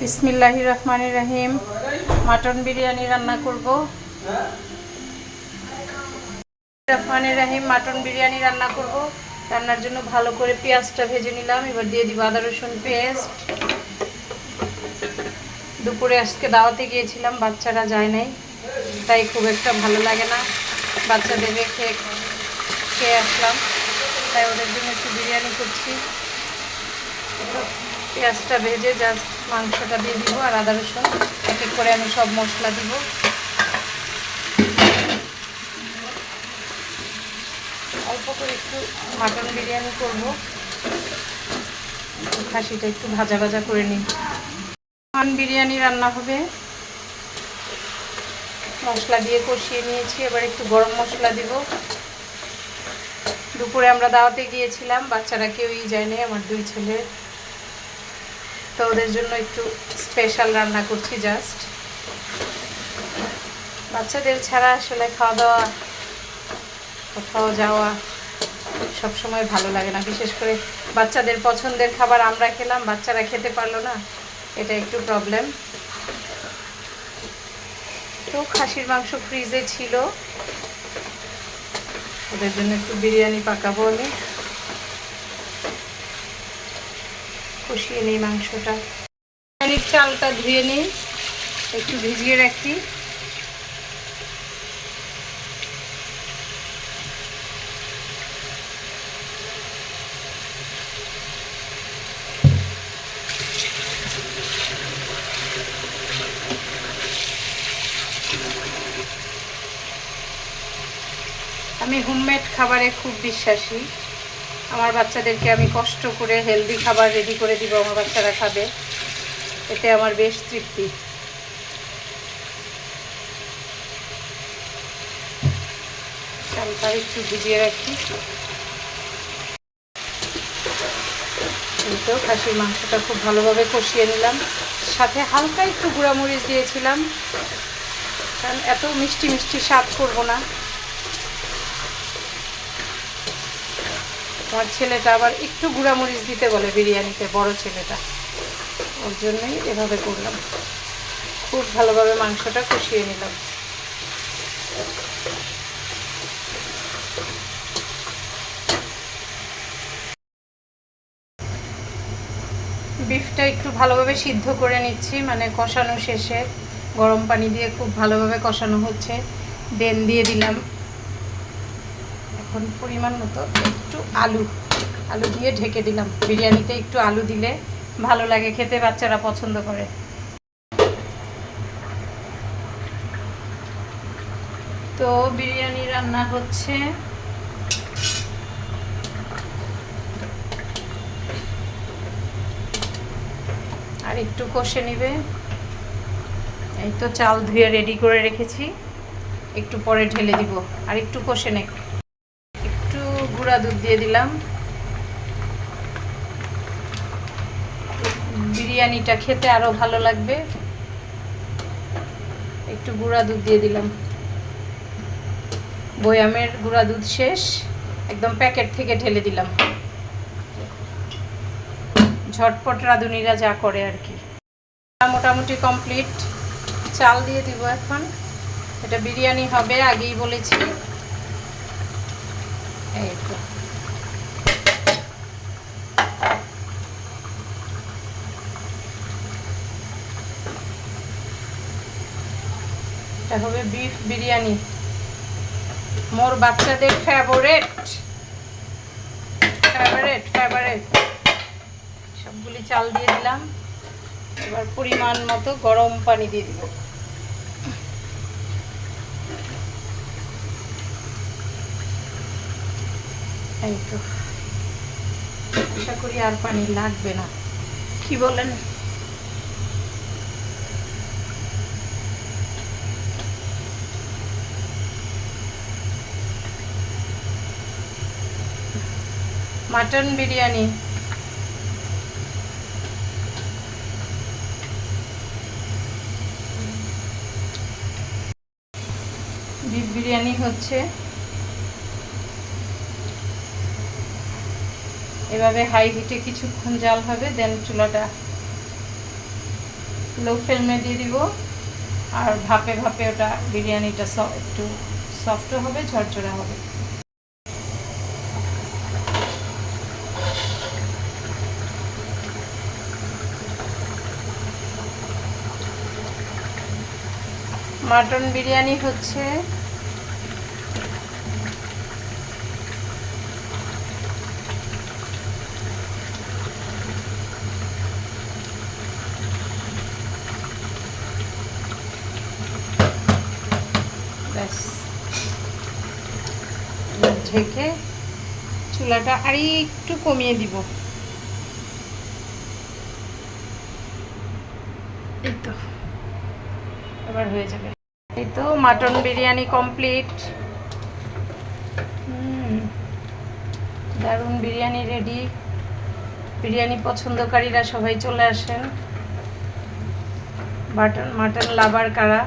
বিসমিল্লাহির রহমানির রহিম। মাটন বিরিয়ানি রান্না করব। মাটন বিরিয়ানি রান্না করব। রান্নার জন্য ভালো করে পেঁয়াজটা ভেজে নিলাম। এবার দিয়ে দিব আদা রসুন পেস্ট। দুপুরে আজকে দাওয়াতে গিয়েছিলাম, বাচ্চারা যায় নাই, তাই খুব একটা ভালো লাগে না। বাচ্চাদের রেখে খেয়ে আসলাম, তাই ওদের জন্য একটু বিরিয়ানি করছি। পেঁয়াজটা ভেজে জাস্ট মাংসটা দিয়ে দিব আর আদা রসুন এক এক করে আমি সব মশলা দিব। অল্প করে একটু মাটন বিরিয়ানি করব, খাসিটা একটু ভাজা ভাজা করে নিই। মাটন বিরিয়ানি রান্না হবে। মশলা দিয়ে কষিয়ে নিয়েছি, এবার একটু গরম মশলা দিব। দুপুরে আমরা দাওয়াতে গিয়েছিলাম, বাচ্চারা কেউই যায়নি, আমার দুই ছেলে, তো ওদের জন্য একটু স্পেশাল রান্না করছি। জাস্ট বাচ্চাদের ছাড়া আসলে খাওয়া দাওয়া, কোথাও যাওয়া সবসময় ভালো লাগে না। বিশেষ করে বাচ্চাদের পছন্দের খাবার আমরা খেলাম, বাচ্চারা খেতে পারলো না, এটা একটু প্রবলেম। তো খাসির মাংস ফ্রিজে ছিল, ওদের জন্য একটু বিরিয়ানি পাকাবো। আমি কষিয়ে নিই মাংসটা। বিরিয়ানির চালটা ধুয়ে নিই, একটু ভিজিয়ে রাখি। আমি হোমমেড খাবারে খুব বিশ্বাসী। আমার বাচ্চাদেরকে আমি কষ্ট করে হেলদি খাবার রেডি করে দিব, আমার বাচ্চারা খাবে, এতে আমার বেশ তৃপ্তি। চালটা একটু ভিজিয়ে রাখি। এই তো খাসির মাংসটা খুব ভালোভাবে কষিয়ে নিলাম, সাথে হালকা একটু গুঁড়ামরিচ দিয়েছিলাম, কারণ এত মিষ্টি মিষ্টি স্বাদ করবো না। আমার ছেলেটা আবার একটু গুঁড়ামরিচ দিতে বলে বিরিয়ানিতে, বড় ছেলেটা, ওর জন্যই এভাবে করলাম। খুব ভালোভাবে মাংসটা কষিয়ে নিলাম। বিফটা একটু ভালোভাবে সিদ্ধ করে নিচ্ছি, মানে কষানো শেষে গরম পানি দিয়ে খুব ভালোভাবে কষানো হচ্ছে। দেন দিয়ে দিলাম এখন পরিমাণ মতো একটু আলু দিয়ে ঢেকে দিলাম। বিরিয়ানিতে একটু আলু দিলে ভালো লাগে খেতে, বাচ্চারা পছন্দ করে। তো বিরিয়ানি রান্না হচ্ছে। আর একটু কষে নিবে। এই তো চাল ধুয়ে রেডি করে রেখেছি, একটু পরে ঢেলে দিব। আর একটু কষে নে। একটু গুঁড়া দুধ দিয়ে দিলাম, বিরিয়ানিটা খেতে আরো ভালো লাগবে। একটু গুঁড়া দুধ দিয়ে দিলাম। বয়ামের গুঁড়া দুধ শেষ, একদম প্যাকেট থেকে ঢেলে দিলাম। ঝটপট রাঁধুনিরা যা করে আর কি। মোটামুটি কমপ্লিট। চাল দিয়ে দিব এখন। এটা বিরিয়ানি হবে, আগেই বলেছি। এই তো এটা হবে বিফ বিরিয়ানি, মোর বাচ্চাদের ফেভারিট। সবগুলি চাল দিয়ে দিলাম। এবার পরিমাণ মতো গরম পানি দিয়ে দিব। এই তো, আশা করি আর পানি লাগবে না, কি বলেন? মাটন বিরিয়ানি। বিফ বিরিয়ানি হচ্ছে। এভাবে হাই হিটে কিছুক্ষণ জাল হবে, দেন চুলাটা লো ফ্লেমে দিয়ে দিব। আর ভাপে ভাপে ওটা বিরিয়ানিটা একটু সফটও হবে, ঝরঝরা হবে। মাটন বিরিয়ানি হচ্ছে ব্যাস, ঢেকে চুলাটা আর একটু কমিয়ে দিব। এই তো এবার হয়ে যাবে। এই তো মাটন বিরিয়ানি কমপ্লিট। দারুণ বিরিয়ানি রেডি। বিরিয়ানি পছন্দকারীরা সবাই চলে আসেন। মাটন লাভার কারা